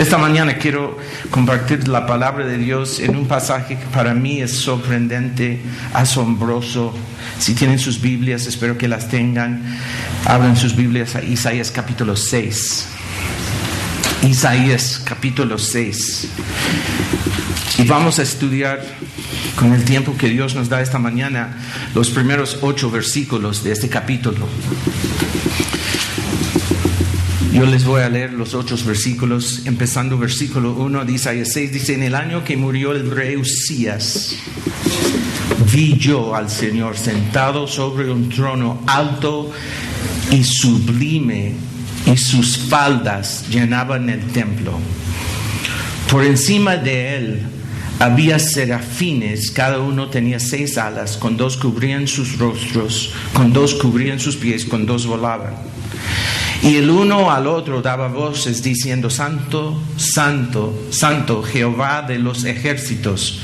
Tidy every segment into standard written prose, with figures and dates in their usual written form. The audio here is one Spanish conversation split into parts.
Esta mañana quiero compartir la palabra de Dios en un pasaje que para mí es sorprendente, asombroso. Si tienen sus Biblias, espero que las tengan. Abran sus Biblias a Isaías capítulo 6. Isaías capítulo 6. Y vamos a estudiar con el tiempo que Dios nos da esta mañana los primeros 8 versículos de este capítulo. Yo les voy a leer los 8 versículos, empezando versículo 1 de Isaías 6. Dice: en el año que murió el rey Uzías, vi yo al Señor sentado sobre un trono alto y sublime, y sus faldas llenaban el templo. Por encima de él había serafines, cada uno tenía 6 alas, con 2 cubrían sus rostros, con 2 cubrían sus pies, con 2 volaban. Y el uno al otro daba voces diciendo: Santo, Santo, Santo, Jehová de los ejércitos,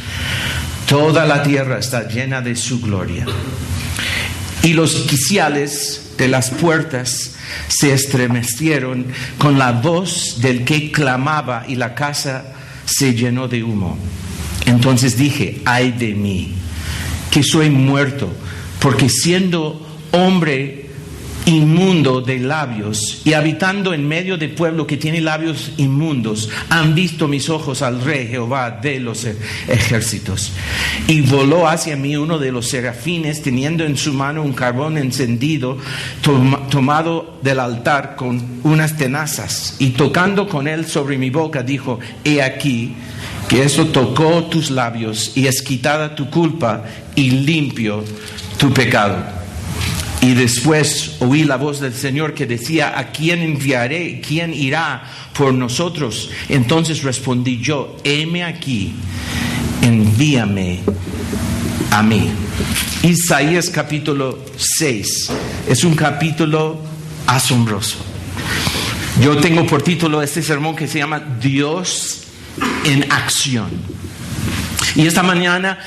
toda la tierra está llena de su gloria. Y los quiciales de las puertas se estremecieron con la voz del que clamaba, y la casa se llenó de humo. Entonces dije: ay de mí, que soy muerto, porque siendo hombre inmundo de labios y habitando en medio de pueblo que tiene labios inmundos, han visto mis ojos al Rey Jehová de los ejércitos. Y voló hacia mí uno de los serafines, teniendo en su mano un carbón encendido, tomado del altar con unas tenazas, y tocando con él sobre mi boca, dijo: he aquí que esto tocó tus labios, y es quitada tu culpa y limpio tu pecado. Y después oí la voz del Señor que decía: ¿a quién enviaré? ¿Quién irá por nosotros? Entonces respondí yo: heme aquí, envíame a mí. Isaías capítulo 6 es un capítulo asombroso. Yo tengo por título este sermón que se llama Dios en acción. Y esta mañana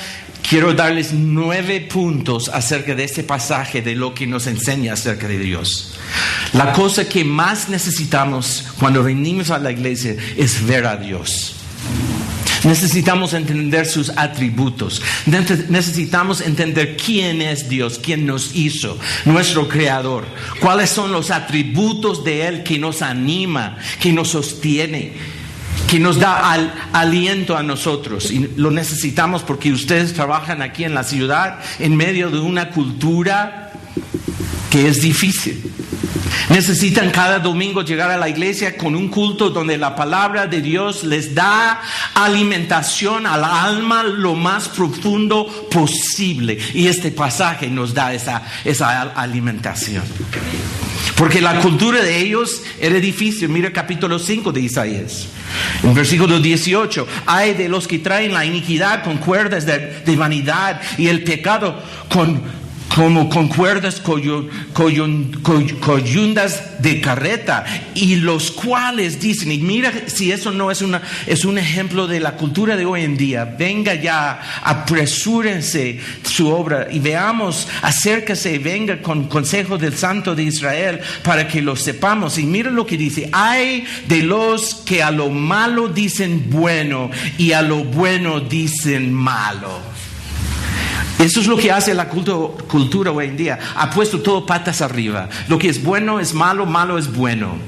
quiero darles 9 puntos acerca de este pasaje, de lo que nos enseña acerca de Dios. La cosa que más necesitamos cuando venimos a la iglesia es ver a Dios. Necesitamos entender sus atributos. Necesitamos entender quién es Dios, quién nos hizo, nuestro creador. Cuáles son los atributos de Él que nos anima, que nos sostiene, que nos da aliento a nosotros. Y lo necesitamos porque ustedes trabajan aquí en la ciudad en medio de una cultura que es difícil. Necesitan cada domingo llegar a la iglesia con un culto donde la palabra de Dios les da alimentación al alma lo más profundo posible. Y este pasaje nos da esa alimentación. Porque la cultura de ellos era difícil. Mira capítulo 5 de Isaías. En versículo 18. Ay de los que traen la iniquidad con cuerdas de vanidad, y el pecado como con cuerdas coyundas de carreta, y los cuales dicen, y mira si eso no es un ejemplo de la cultura de hoy en día: venga ya, apresúrense su obra, y veamos, acérquese, venga con consejo del Santo de Israel para que lo sepamos. Y mira lo que dice: ay de los que a lo malo dicen bueno, y a lo bueno dicen malo. Eso es lo que hace la cultura hoy en día. Ha puesto todo patas arriba. Lo que es bueno es malo, malo es bueno.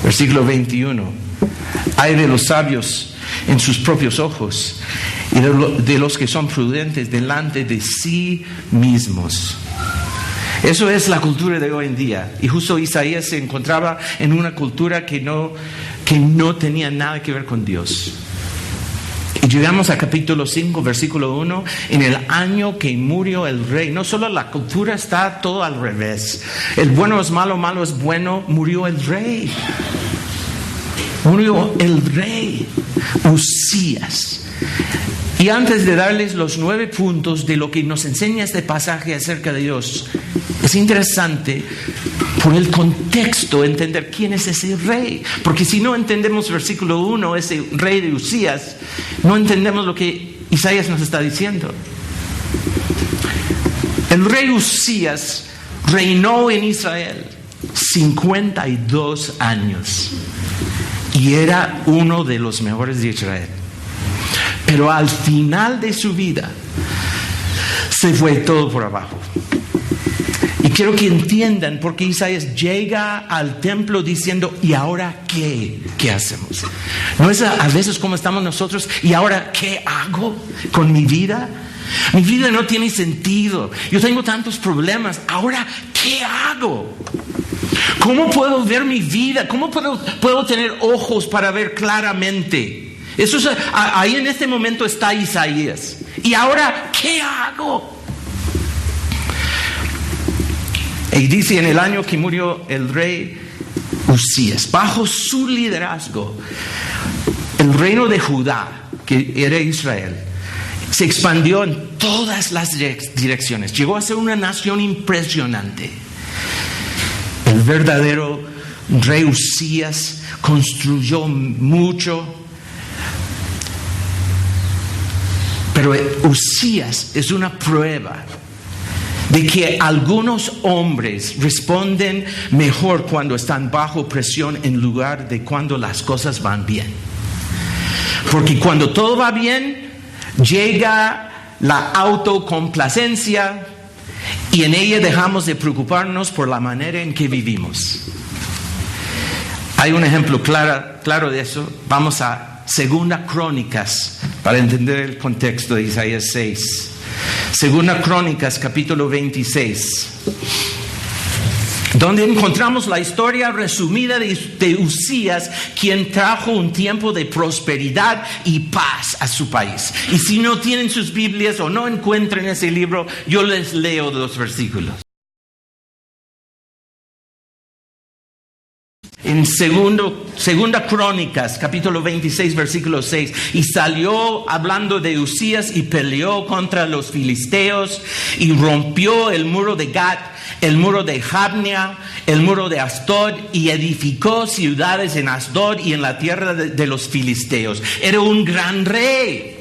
Versículo 21. Ay de los sabios en sus propios ojos, y de los que son prudentes delante de sí mismos. Eso es la cultura de hoy en día. Y justo Isaías se encontraba en una cultura que no tenía nada que ver con Dios. Y llegamos a capítulo 5, versículo 1. En el año que murió el rey. No solo la cultura está todo al revés. El bueno es malo, malo es bueno. Murió el rey. Murió el rey Uzías. Y antes de darles los 9 puntos de lo que nos enseña este pasaje acerca de Dios, es interesante por el contexto entender quién es ese rey. Porque si no entendemos versículo 1, ese rey de Uzías, no entendemos lo que Isaías nos está diciendo. El rey Uzías reinó en Israel 52 años y era uno de los mejores de Israel. Pero al final de su vida se fue todo por abajo. Y quiero que entiendan porque Isaías llega al templo diciendo, ¿y ahora qué? ¿Qué hacemos? ¿No es a veces como estamos nosotros? ¿Y ahora qué hago con mi vida? Mi vida no tiene sentido. Yo tengo tantos problemas. ¿Ahora qué hago? ¿Cómo puedo ver mi vida? ¿Cómo puedo tener ojos para ver claramente? Eso es, ahí en este momento está Isaías. ¿Y ahora qué hago? Y dice, en el año que murió el rey Usías, bajo su liderazgo, el reino de Judá, que era Israel, se expandió en todas las direcciones. Llegó a ser una nación impresionante. El verdadero rey Usías construyó mucho. Pero Usías es una prueba de que algunos hombres responden mejor cuando están bajo presión en lugar de cuando las cosas van bien. Porque cuando todo va bien, llega la autocomplacencia y en ella dejamos de preocuparnos por la manera en que vivimos. Hay un ejemplo claro de eso. Vamos a Segunda Crónicas para entender el contexto de Isaías 6. Segunda Crónicas, capítulo 26, donde encontramos la historia resumida de Usías, quien trajo un tiempo de prosperidad y paz a su país. Y si no tienen sus Biblias o no encuentran ese libro, yo les leo 2 versículos. En Segunda Crónicas, capítulo 26, versículo 6, y salió hablando de Usías y peleó contra los filisteos y rompió el muro de Gat, el muro de Jabnia, el muro de Asdod y edificó ciudades en Asdod y en la tierra de los filisteos. Era un gran rey.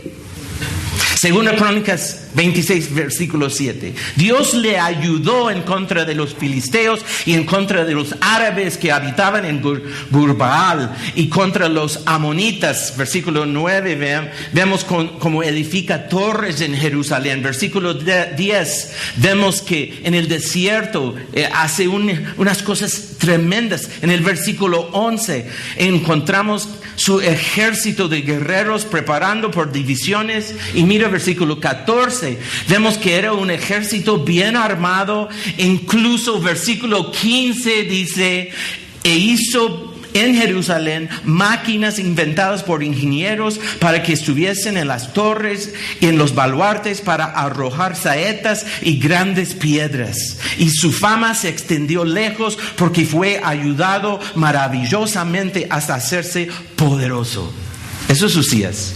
Segunda Crónicas 26, versículo 7. Dios le ayudó en contra de los filisteos y en contra de los árabes que habitaban en Gurbaal y contra los amonitas. Versículo 9, vemos cómo edifica torres en Jerusalén. Versículo 10, vemos que en el desierto hace unas cosas tremendas. En el versículo 11 encontramos su ejército de guerreros preparando por divisiones. Y mira versículo 14. Vemos que era un ejército bien armado. Incluso versículo 15 dice, e hizo en Jerusalén máquinas inventadas por ingenieros para que estuviesen en las torres y en los baluartes para arrojar saetas y grandes piedras. Y su fama se extendió lejos porque fue ayudado maravillosamente hasta hacerse poderoso. Eso es Usías.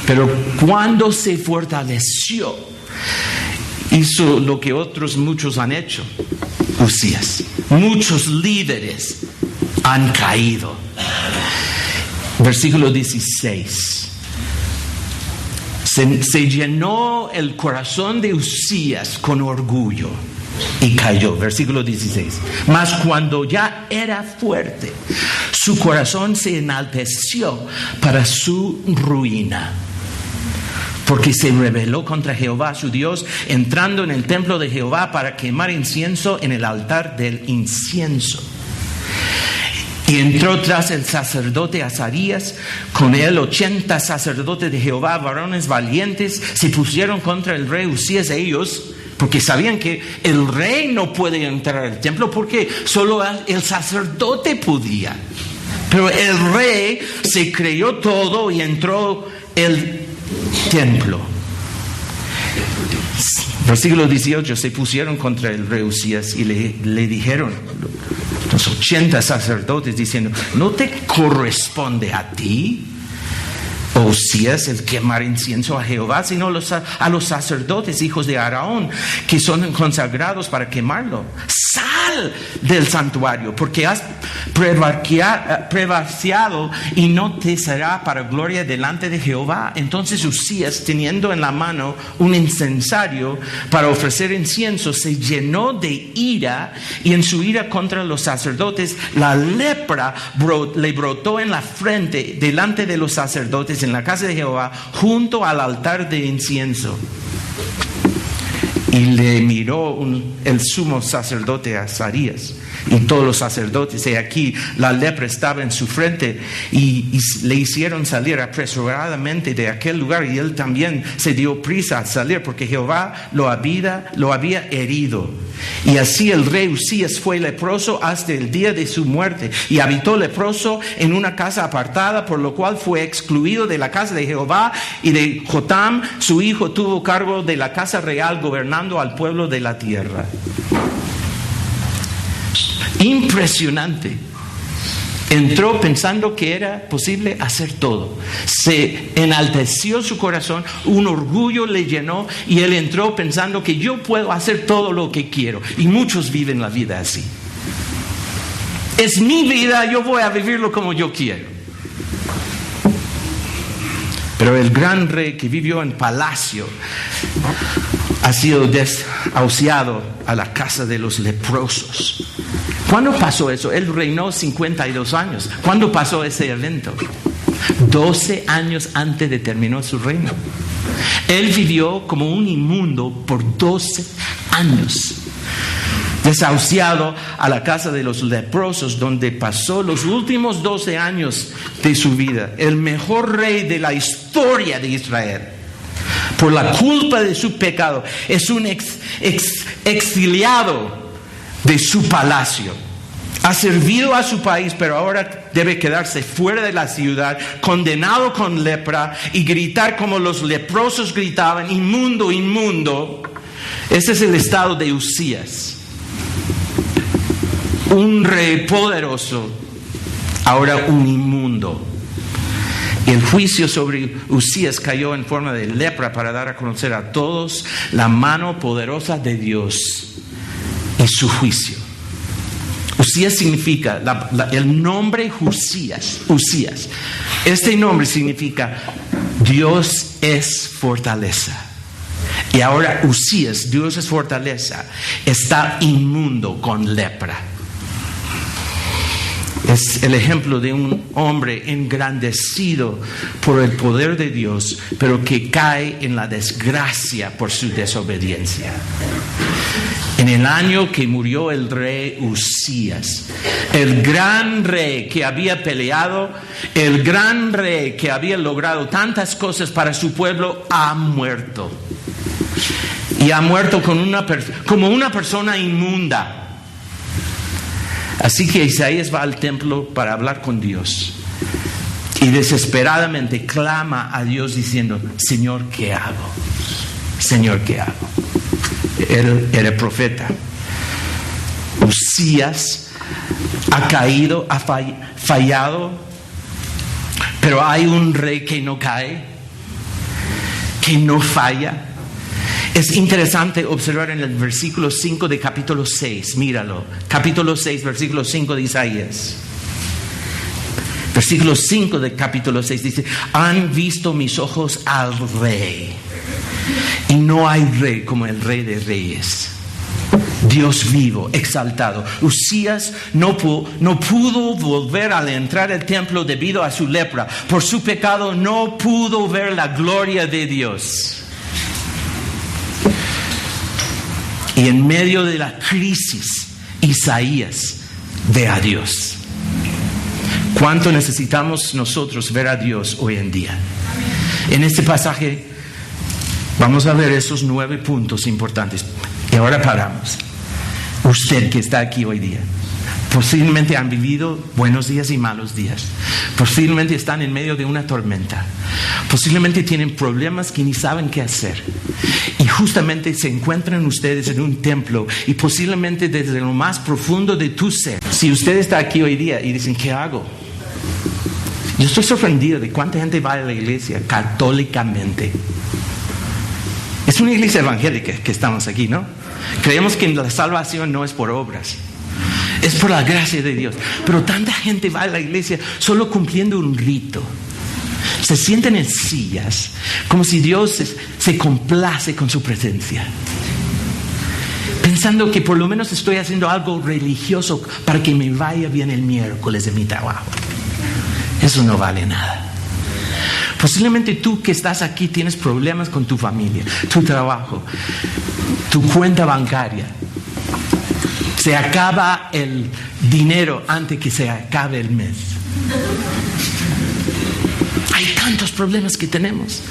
Pero cuando se fortaleció, hizo lo que otros muchos han hecho. Usías. Muchos líderes han caído. Versículo 16. Se llenó el corazón de Usías con orgullo y cayó. Versículo 16. Mas cuando ya era fuerte, su corazón se enalteció para su ruina. Porque se rebeló contra Jehová su Dios, entrando en el templo de Jehová para quemar incienso en el altar del incienso. Y entró tras el sacerdote Azarías, con él 80 sacerdotes de Jehová, varones valientes, se pusieron contra el rey Usías. Ellos, porque sabían que el rey no puede entrar al templo, porque solo el sacerdote podía. Pero el rey se creyó todo y entró el templo. Versículo 18, se pusieron contra el rey Usías y le dijeron los 80 sacerdotes diciendo, ¿no te corresponde a ti, Usías, el quemar incienso a Jehová, sino a los sacerdotes, hijos de Aarón, que son consagrados para quemarlo? Sal sal del santuario, porque has prevaricado y no te será para gloria delante de Jehová. Entonces Uzías, teniendo en la mano un incensario para ofrecer incienso, se llenó de ira, y en su ira contra los sacerdotes, la lepra le brotó en la frente delante de los sacerdotes en la casa de Jehová, junto al altar de incienso. Y le miró el sumo sacerdote Azarías y todos los sacerdotes, y aquí la lepra estaba en su frente, y le hicieron salir apresuradamente de aquel lugar, y él también se dio prisa a salir, porque Jehová lo había herido. Y así el rey Uzías fue leproso hasta el día de su muerte, y habitó leproso en una casa apartada, por lo cual fue excluido de la casa de Jehová, y de Jotam su hijo tuvo cargo de la casa real, gobernando al pueblo de la tierra. Impresionante. Entró pensando que era posible hacer todo. Se enalteció su corazón, un orgullo le llenó, y él entró pensando que yo puedo hacer todo lo que quiero. Y muchos viven la vida así. Es mi vida, yo voy a vivirlo como yo quiero. Pero el gran rey que vivió en palacio ha sido desahuciado a la casa de los leprosos. ¿Cuándo pasó eso? Él reinó 52 años. ¿Cuándo pasó ese evento? 12 años antes de terminar su reino. Él vivió como un inmundo por 12 años. Desahuciado a la casa de los leprosos, donde pasó los últimos 12 años de su vida. El mejor rey de la historia de Israel. Por la culpa de su pecado, es un exiliado de su palacio. Ha servido a su país, pero ahora debe quedarse fuera de la ciudad, condenado con lepra, y gritar como los leprosos gritaban: inmundo, inmundo. Ese es el estado de Uzías. Un rey poderoso, ahora un inmundo. El juicio sobre Uzías cayó en forma de lepra, para dar a conocer a todos la mano poderosa de Dios y su juicio. Uzías significa, el nombre Uzías. Este nombre significa Dios es fortaleza. Y ahora Uzías, Dios es fortaleza, está inmundo con lepra. Es el ejemplo de un hombre engrandecido por el poder de Dios, pero que cae en la desgracia por su desobediencia. En el año que murió el rey Uzías, el gran rey que había peleado, el gran rey que había logrado tantas cosas para su pueblo, ha muerto. Y ha muerto como una persona inmunda. Así que Isaías va al templo para hablar con Dios, y desesperadamente clama a Dios diciendo: Señor, ¿qué hago? Señor, ¿qué hago? Él era profeta. Uzías ha caído, ha fallado, pero hay un rey que no cae, que no falla. Es interesante observar en el versículo 5 de capítulo 6, míralo, capítulo 6, versículo 5 de Isaías. Versículo 5 de capítulo 6 dice: han visto mis ojos al rey, y no hay rey como el Rey de Reyes, Dios vivo, exaltado. Uzías no pudo volver al entrar al templo debido a su lepra. Por su pecado no pudo ver la gloria de Dios. Y en medio de la crisis, Isaías ve a Dios. ¿Cuánto necesitamos nosotros ver a Dios hoy en día? En este pasaje vamos a ver esos 9 puntos importantes. Y ahora paramos. Usted que está aquí hoy día, posiblemente han vivido buenos días y malos días. Posiblemente están en medio de una tormenta. Posiblemente tienen problemas que ni saben qué hacer. Y justamente se encuentran ustedes en un templo, y posiblemente desde lo más profundo de tu ser. Si usted está aquí hoy día y dicen: ¿qué hago? Yo estoy sorprendido de cuánta gente va a la iglesia católicamente. Es una iglesia evangélica que estamos aquí, ¿no? Creemos que la salvación no es por obras. Es por la gracia de Dios. Pero tanta gente va a la iglesia solo cumpliendo un rito. Se sienten en sillas como si Dios se complace con su presencia, pensando que por lo menos estoy haciendo algo religioso para que me vaya bien el miércoles de mi trabajo. Eso no vale nada. Posiblemente tú que estás aquí tienes problemas con tu familia, tu trabajo, tu cuenta bancaria. Se acaba el dinero antes que se acabe el mes. Hay tantos problemas que tenemos.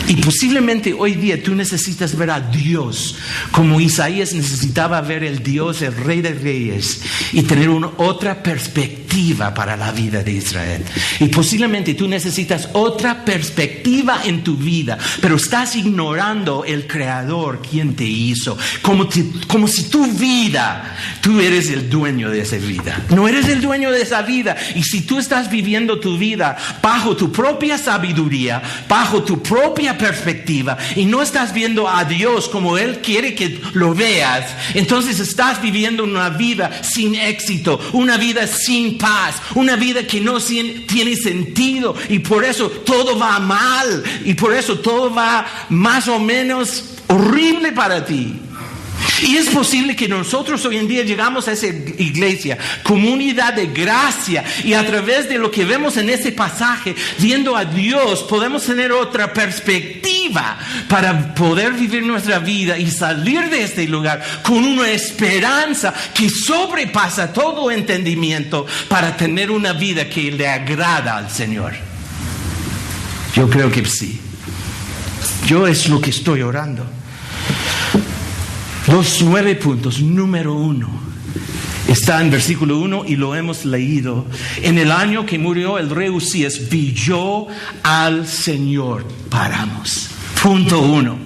Y posiblemente hoy día tú necesitas ver a Dios como Isaías necesitaba ver el Dios, el Rey de Reyes, y tener otra perspectiva para la vida de Israel. Y posiblemente tú necesitas otra perspectiva en tu vida, pero estás ignorando el Creador, quien te hizo, como si tu vida, tú eres el dueño de esa vida. No eres el dueño de esa vida. Y si tú estás viviendo tu vida bajo tu propia sabiduría, bajo tu propia perspectiva, y no estás viendo a Dios como Él quiere que lo veas, entonces estás viviendo una vida sin éxito, una vida sin paz, una vida que no tiene sentido, y por eso todo va mal, y por eso todo va más o menos horrible para ti. Y es posible que nosotros hoy en día llegamos a esa iglesia, comunidad de gracia, y a través de lo que vemos en ese pasaje, viendo a Dios, podemos tener otra perspectiva para poder vivir nuestra vida y salir de este lugar con una esperanza que sobrepasa todo entendimiento para tener una vida que le agrada al Señor. Yo creo que sí. Yo es lo que estoy orando. Los 9 puntos. Número 1 está en versículo 1 y lo hemos leído. En el año que murió el rey Usías, vi yo al Señor. Paramos. Punto 1.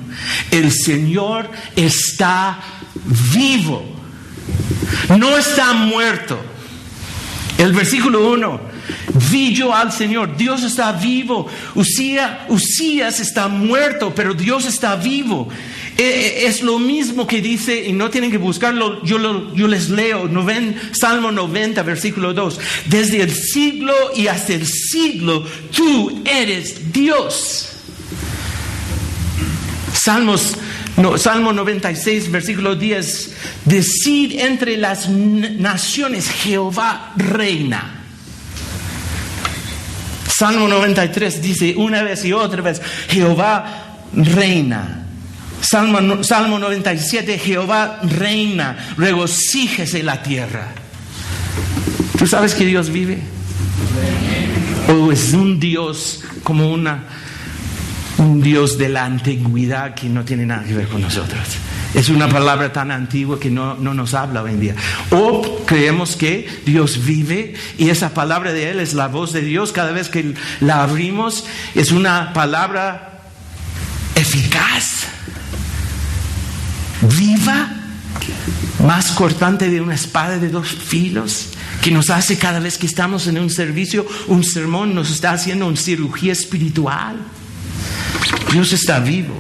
El Señor está vivo. No está muerto. El versículo 1. Vi yo al Señor. Dios está vivo. Usías está muerto, pero Dios está vivo. Es lo mismo que dice, y no tienen que buscarlo, yo les leo, Salmo 90, versículo 2. Desde el siglo y hasta el siglo, tú eres Dios. Salmo 96, versículo 10. Decid entre las naciones, Jehová reina. Salmo 93 dice una vez y otra vez, Jehová reina. Salmo 97, Jehová reina, regocíjese la tierra. ¿Tú sabes que Dios vive? ¿O es un Dios como un Dios de la antigüedad que no tiene nada que ver con nosotros? Es una palabra tan antigua que no nos habla hoy en día. O creemos que Dios vive y esa palabra de Él es la voz de Dios. Cada vez que la abrimos es una palabra eficaz, viva, más cortante de una espada de 2 filos, que nos hace cada vez que estamos en un servicio, un sermón, nos está haciendo una cirugía espiritual. Dios está vivo.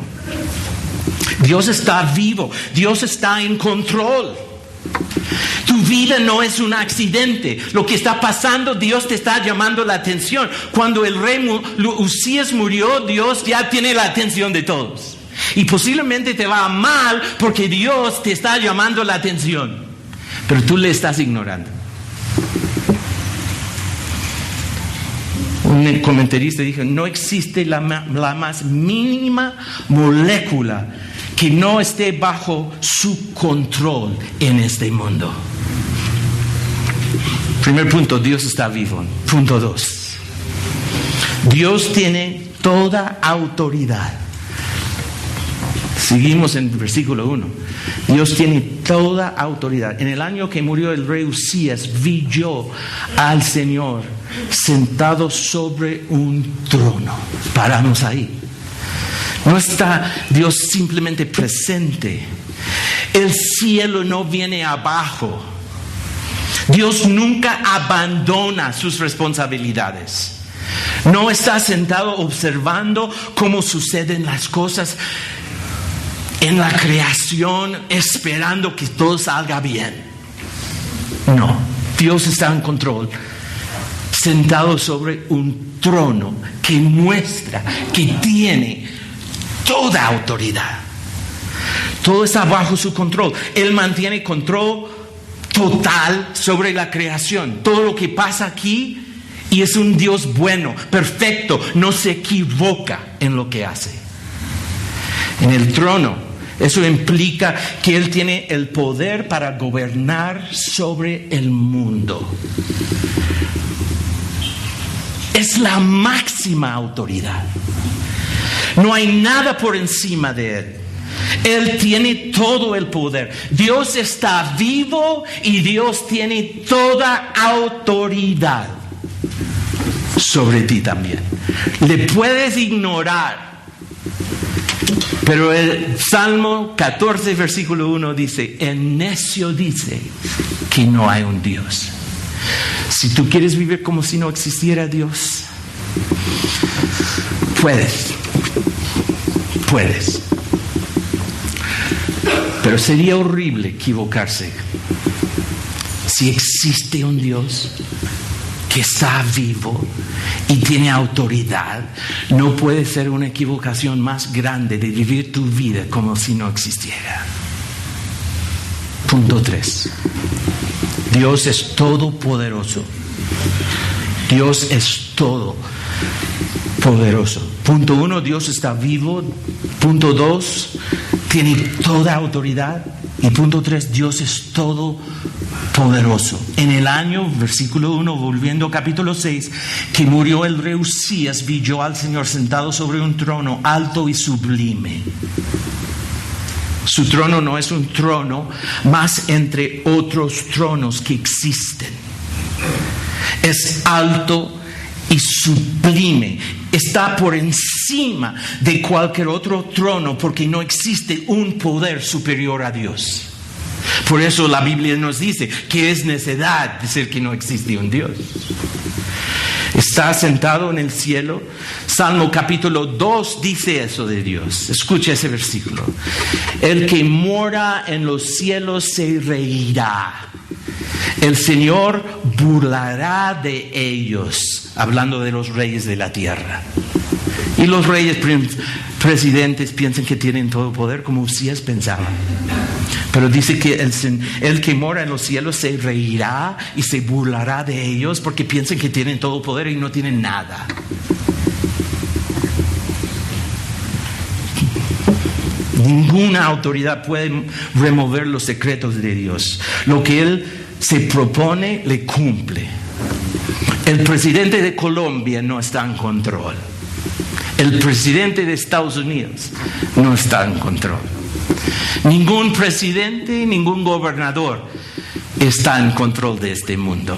Dios está vivo. Dios está en control. Tu vida no es un accidente. Lo que está pasando, Dios te está llamando la atención. Cuando el rey Usías murió, Dios ya tiene la atención de todos. Y posiblemente te va mal porque Dios te está llamando la atención, pero tú le estás ignorando. Un comentarista dijo, no existe la más mínima molécula que no esté bajo su control en este mundo. Primer punto, Dios está vivo. Punto 2. Dios tiene toda autoridad. Seguimos en el versículo 1. Dios tiene toda autoridad. En el año que murió el rey Usías, vi yo al Señor sentado sobre un trono. Paramos ahí. No está Dios simplemente presente. El cielo no viene abajo. Dios nunca abandona sus responsabilidades. No está sentado observando cómo suceden las cosas en la creación, esperando que todo salga bien. No, Dios está en control, sentado sobre un trono que muestra que tiene toda autoridad. Todo está bajo su control. Él mantiene control total sobre la creación. Todo lo que pasa aquí, y es un Dios bueno, perfecto, no se equivoca en lo que hace. En el trono, eso implica que Él tiene el poder para gobernar sobre el mundo. Es la máxima autoridad. No hay nada por encima de Él. Él tiene todo el poder. Dios está vivo y Dios tiene toda autoridad sobre ti también. Le puedes ignorar, pero el Salmo 14, versículo 1 dice: el necio dice que no hay un Dios. Si tú quieres vivir como si no existiera Dios, puedes. Pero sería horrible equivocarse. Si existe un Dios que está vivo y tiene autoridad, no puede ser una equivocación más grande de vivir tu vida como si no existiera. Punto 3. Dios es todopoderoso. Dios es todopoderoso. Punto 1, Dios está vivo. Punto 2, tiene toda autoridad. Y punto 3, Dios es todopoderoso. En el año, versículo 1, volviendo a capítulo 6, que murió el rey Usías, vi yo al Señor sentado sobre un trono alto y sublime. Su trono no es un trono más entre otros tronos que existen. Es alto y sublime. Está por encima de cualquier otro trono porque no existe un poder superior a Dios. Por eso la Biblia nos dice que es necedad decir que no existe un Dios. Está sentado en el cielo. Salmo capítulo 2 dice eso de Dios. Escucha ese versículo. El que mora en los cielos se reirá. El Señor burlará de ellos, hablando de los reyes de la tierra. Y los reyes presidentes piensan que tienen todo poder, como Usías pensaba. Pero dice que el que mora en los cielos se reirá y se burlará de ellos porque piensan que tienen todo poder y no tienen nada. Ninguna autoridad puede remover los secretos de Dios. Lo que Él se propone, le cumple. El presidente de Colombia no está en control. El presidente de Estados Unidos no está en control. Ningún presidente, ningún gobernador está en control de este mundo.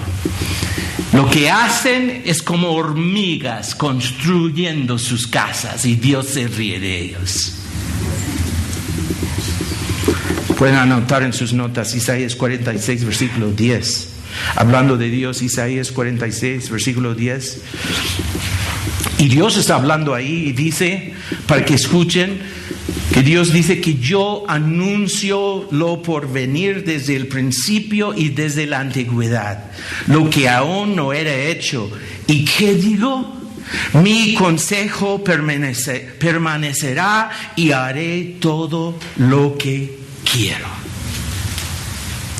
Lo que hacen es como hormigas construyendo sus casas y Dios se ríe de ellos. Pueden anotar en sus notas Isaías 46, versículo 10. Hablando de Dios, Isaías 46, versículo 10. Y Dios está hablando ahí y dice, para que escuchen, que Dios dice que yo anuncio lo por venir desde el principio y desde la antigüedad, lo que aún no era hecho. ¿Y qué digo? Mi consejo permanecerá y haré todo lo que quiero.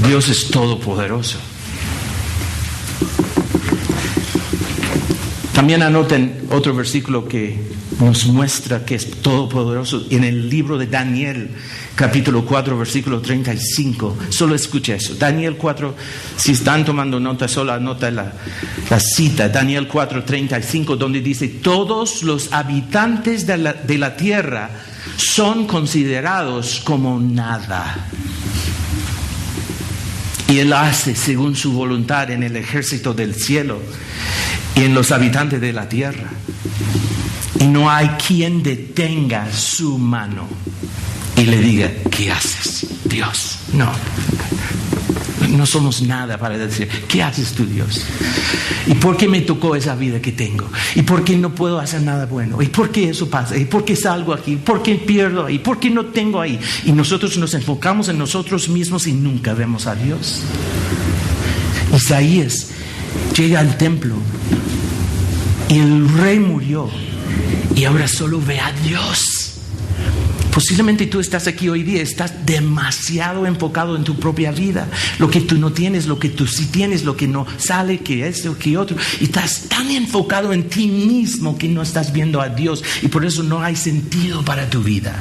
Dios es todopoderoso. También anoten otro versículo que nos muestra que es todopoderoso en el libro de Daniel, capítulo 4, versículo 35. Solo escucha eso. Daniel 4, si están tomando nota, solo anota la cita. Daniel 4, 35, donde dice: todos los habitantes de la tierra son considerados como nada. Y Él hace según su voluntad en el ejército del cielo y en los habitantes de la tierra. Y no hay quien detenga su mano y le diga: ¿qué haces, Dios? No somos nada para decir: ¿qué haces tú, Dios? ¿Y por qué me tocó esa vida que tengo? ¿Y por qué no puedo hacer nada bueno? ¿Y por qué eso pasa? ¿Y por qué salgo aquí? ¿Por qué pierdo ahí? ¿Por qué no tengo ahí? Y nosotros nos enfocamos en nosotros mismos y nunca vemos a Dios. Isaías llega al templo y el rey murió y ahora solo ve a Dios. Posiblemente tú estás aquí hoy día, estás demasiado enfocado en tu propia vida, lo que tú no tienes, lo que tú sí tienes, lo que no sale, que esto, que otro, y estás tan enfocado en ti mismo que no estás viendo a Dios, y por eso no hay sentido para tu vida.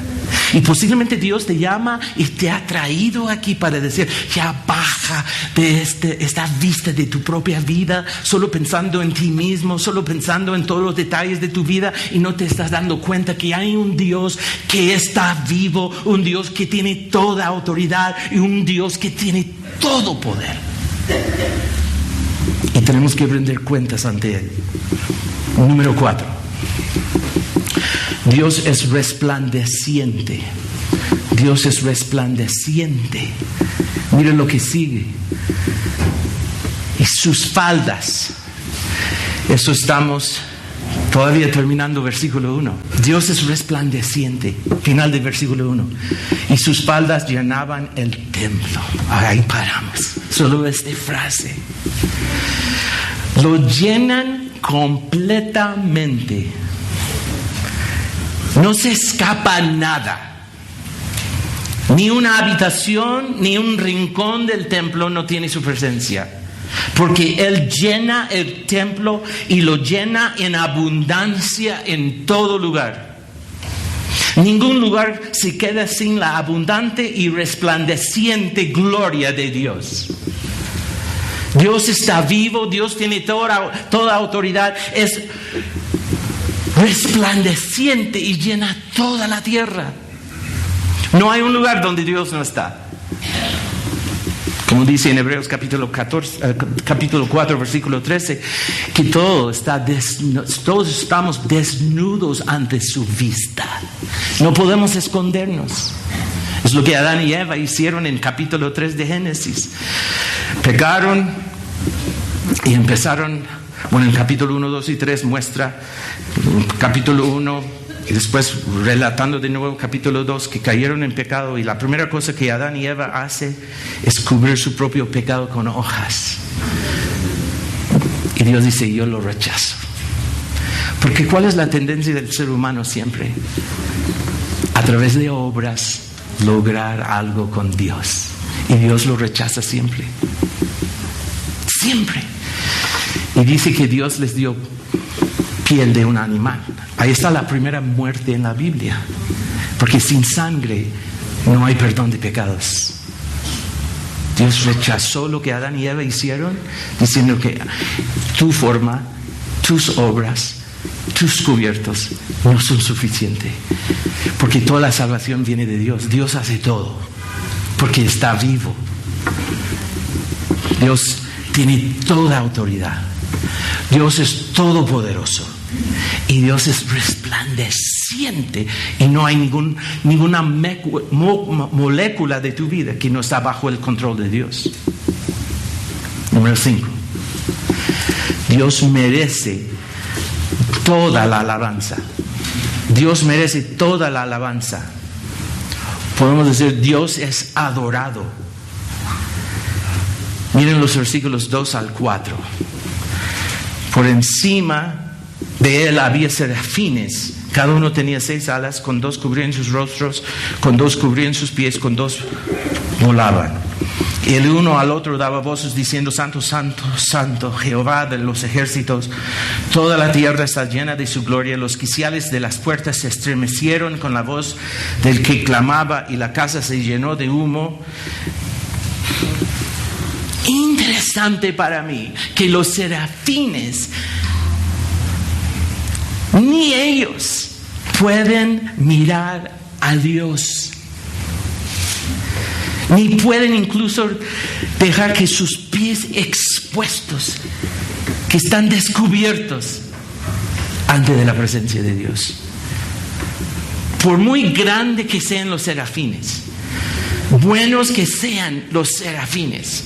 Y posiblemente Dios te llama y te ha traído aquí para decir, ya baja de esta vista de tu propia vida, solo pensando en ti mismo, solo pensando en todos los detalles de tu vida, y no te estás dando cuenta que hay un Dios que está vivo, un Dios que tiene toda autoridad y un Dios que tiene todo poder. Y tenemos que rendir cuentas ante Él. Número 4. Dios es resplandeciente. Dios es resplandeciente. Miren lo que sigue. Y sus faldas. Eso estamos todavía terminando versículo 1. Dios es resplandeciente. Final del versículo 1. Y sus faldas llenaban el templo. Ahí paramos. Solo esta frase. Lo llenan completamente. No se escapa nada. Ni una habitación, ni un rincón del templo no tiene su presencia. Porque Él llena el templo y lo llena en abundancia en todo lugar. Ningún lugar se queda sin la abundante y resplandeciente gloria de Dios. Dios está vivo, Dios tiene toda autoridad, es resplandeciente y llena toda la tierra. No hay un lugar donde Dios no está. Como dice en Hebreos capítulo 4, versículo 13, que todos estamos desnudos ante su vista. No podemos escondernos. Es lo que Adán y Eva hicieron en capítulo 3 de Génesis. Pecaron y empezaron, bueno, en capítulo 1, 2 y 3 muestra, capítulo 1, y después relatando de nuevo capítulo 2, que cayeron en pecado, y la primera cosa que Adán y Eva hace es cubrir su propio pecado con hojas. Y Dios dice, yo lo rechazo. Porque ¿cuál es la tendencia del ser humano siempre? A través de obras lograr algo con Dios. Y Dios lo rechaza siempre. Siempre. Y dice que Dios les dio piel de un animal. Ahí está la primera muerte en la Biblia. Porque sin sangre no hay perdón de pecados. Dios rechazó lo que Adán y Eva hicieron, diciendo que tu forma, tus obras, tus cubiertos no son suficientes. Porque toda la salvación viene de Dios. Dios hace todo. Porque está vivo. Dios tiene toda autoridad. Dios es todopoderoso. Y Dios es resplandeciente. Y no hay ninguna molécula de tu vida que no está bajo el control de Dios. Número 5. Dios merece toda la alabanza. Dios merece toda la alabanza. Podemos decir, Dios es adorado. Miren los versículos 2 al 4. Por encima de él había serafines. Cada uno tenía 6 alas, con 2 cubrían sus rostros, con 2 cubrían sus pies, con 2 volaban. Y el uno al otro daba voces diciendo, Santo, Santo, Santo, Jehová de los ejércitos. Toda la tierra está llena de su gloria. Los quiciales de las puertas se estremecieron con la voz del que clamaba, y la casa se llenó de humo. Interesante para mí que los serafines, ni ellos pueden mirar a Dios, ni pueden incluso dejar que sus pies expuestos, que están descubiertos ante de la presencia de Dios. Por muy grande que sean los serafines, buenos que sean los serafines,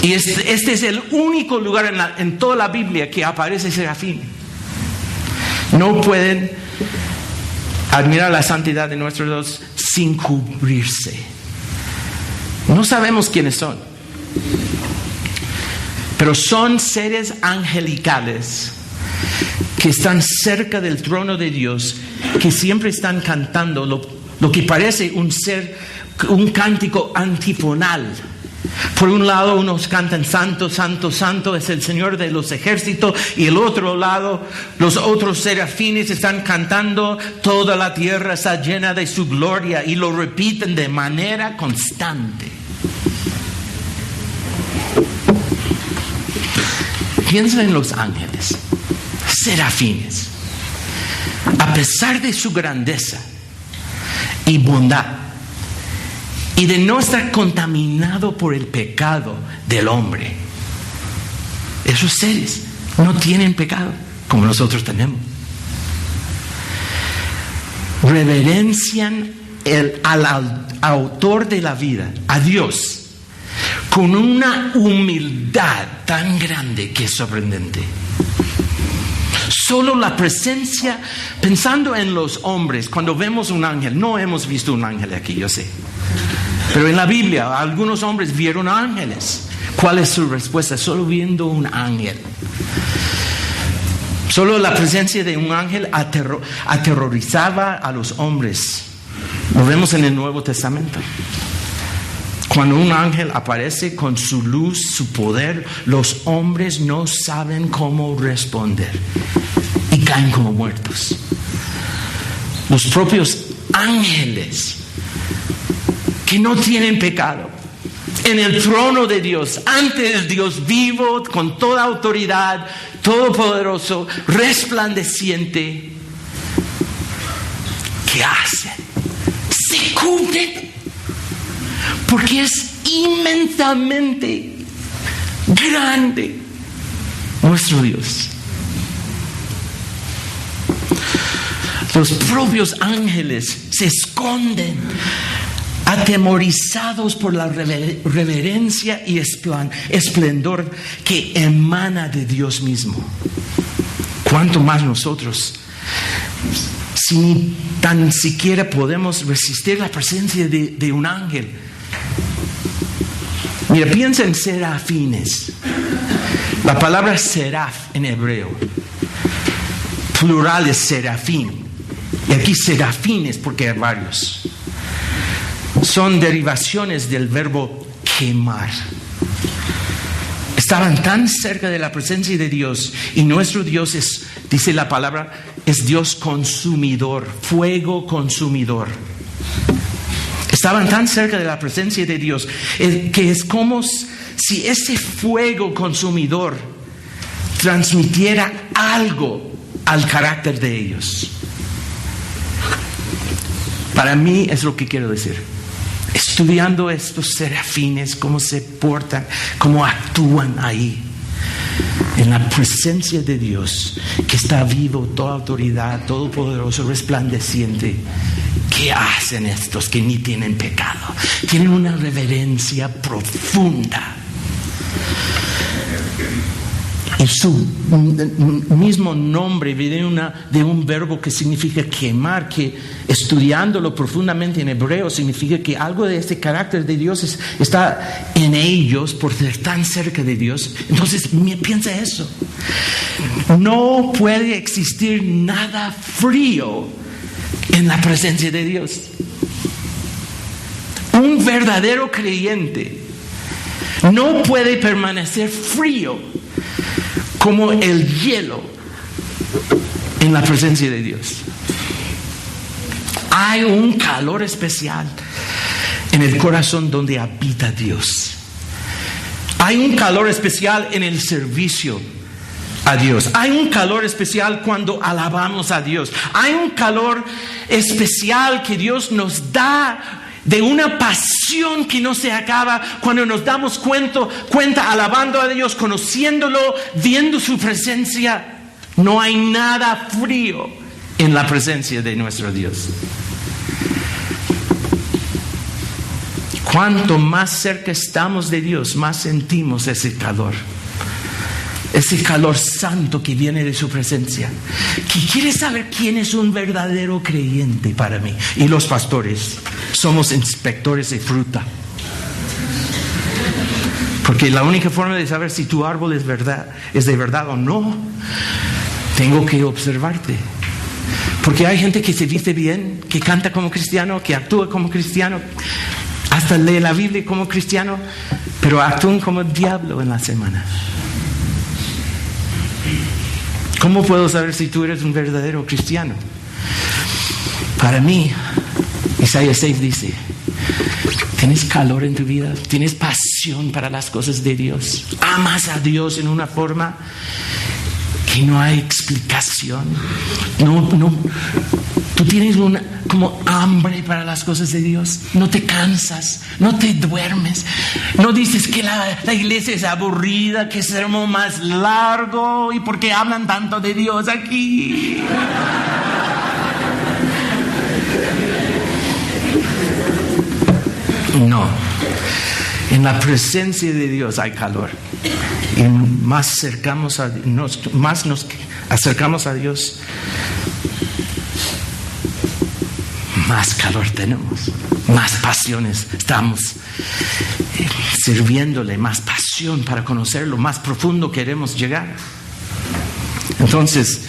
y este es el único lugar en toda la Biblia que aparece serafín, no pueden admirar la santidad de nuestro Dios sin cubrirse. No sabemos quiénes son, Pero son seres angelicales que están cerca del trono de Dios, que siempre están cantando lo que parece un cántico antifonal. Por un lado unos cantan santo, santo, santo es el Señor de los ejércitos, y el otro lado los otros serafines están cantando toda la tierra está llena de su gloria, y lo repiten de manera constante. Piensa en los ángeles, serafines. A pesar de su grandeza y bondad, y de no estar contaminado por el pecado del hombre, esos seres no tienen pecado como nosotros tenemos. Reverencian al autor de la vida, a Dios, con una humildad tan grande que es sorprendente. Solo la presencia, pensando en los hombres, cuando vemos un ángel, no hemos visto un ángel aquí, yo sé. Pero en la Biblia, algunos hombres vieron ángeles. ¿Cuál es su respuesta? Solo viendo un ángel. Solo la presencia de un ángel aterrorizaba a los hombres. Lo vemos en el Nuevo Testamento. Cuando un ángel aparece con su luz, su poder, los hombres no saben cómo responder y caen como muertos. Los propios ángeles que no tienen pecado, en el trono de Dios, ante el Dios vivo, con toda autoridad, todopoderoso, resplandeciente, ¿qué hacen? Se cubren, porque es inmensamente grande nuestro Dios. Los propios ángeles se esconden, atemorizados por la reverencia y esplendor que emana de Dios mismo. ¿Cuánto más nosotros, si ni tan siquiera podemos resistir la presencia de un ángel? Mira, piensa en serafines. La palabra seraf en hebreo, plural es serafín. Y aquí serafines porque hay varios. Son derivaciones del verbo quemar. Estaban tan cerca de la presencia de Dios, y nuestro Dios es, dice la palabra, es Dios consumidor, fuego consumidor. Estaban tan cerca de la presencia de Dios que es como si ese fuego consumidor transmitiera algo al carácter de ellos. Para mí es lo que quiero decir. Estudiando estos serafines, cómo se portan, cómo actúan ahí, en la presencia de Dios, que está vivo, toda autoridad, todopoderoso, resplandeciente. ¿Qué hacen estos que ni tienen pecado? Tienen una reverencia profunda. Y su mismo nombre viene de un verbo que significa quemar, que estudiándolo profundamente en hebreo significa que algo de este carácter de Dios está en ellos por ser tan cerca de Dios. Entonces piensa eso. No puede existir nada frío en la presencia de Dios. Un verdadero creyente no puede permanecer frío como el hielo en la presencia de Dios. Hay un calor especial en el corazón donde habita Dios. Hay un calor especial en el servicio a Dios. Hay un calor especial cuando alabamos a Dios. Hay un calor especial que Dios nos da, de una pasión que no se acaba cuando nos damos cuenta alabando a Dios, conociéndolo, viendo su presencia. No hay nada frío en la presencia de nuestro Dios. Cuanto más cerca estamos de Dios, más sentimos ese calor santo que viene de su presencia. ¿Quieres saber quién es un verdadero creyente para mí? Y los pastores somos inspectores de fruta. Porque la única forma de saber si tu árbol es de verdad o no, tengo que observarte. Porque hay gente que se viste bien, que canta como cristiano, que actúa como cristiano, hasta lee la Biblia como cristiano, pero actúan como el diablo en la semana. ¿Cómo puedo saber si tú eres un verdadero cristiano? Para mí, Isaías 6 dice: ¿tienes calor en tu vida? ¿Tienes pasión para las cosas de Dios? ¿Amas a Dios en una forma que no hay explicación? Tú tienes como hambre para las cosas de Dios. No te cansas, no te duermes. No dices que la iglesia es aburrida, que es el sermón más largo y por qué hablan tanto de Dios aquí. No, en la presencia de Dios hay calor. Y más nos acercamos a Dios, más calor tenemos, más pasiones estamos sirviéndole, más pasión para conocerlo, más profundo queremos llegar. Entonces,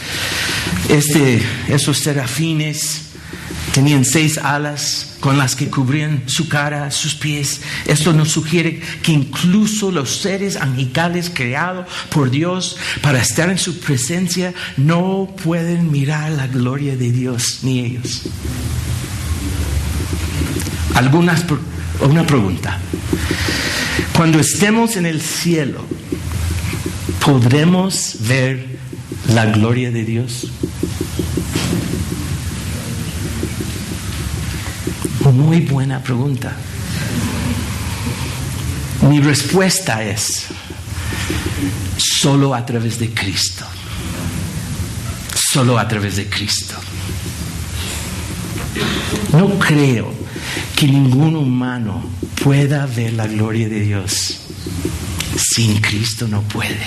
esos serafines tenían 6 alas con las que cubrían su cara, sus pies. Esto nos sugiere que incluso los seres angelicales creados por Dios para estar en su presencia no pueden mirar la gloria de Dios, ni ellos. Una pregunta. Cuando estemos en el cielo, ¿podremos ver la gloria de Dios? Muy buena pregunta. Mi respuesta es: solo a través de Cristo. Solo a través de Cristo. No creo que ningún humano pueda ver la gloria de Dios. Sin Cristo no puede.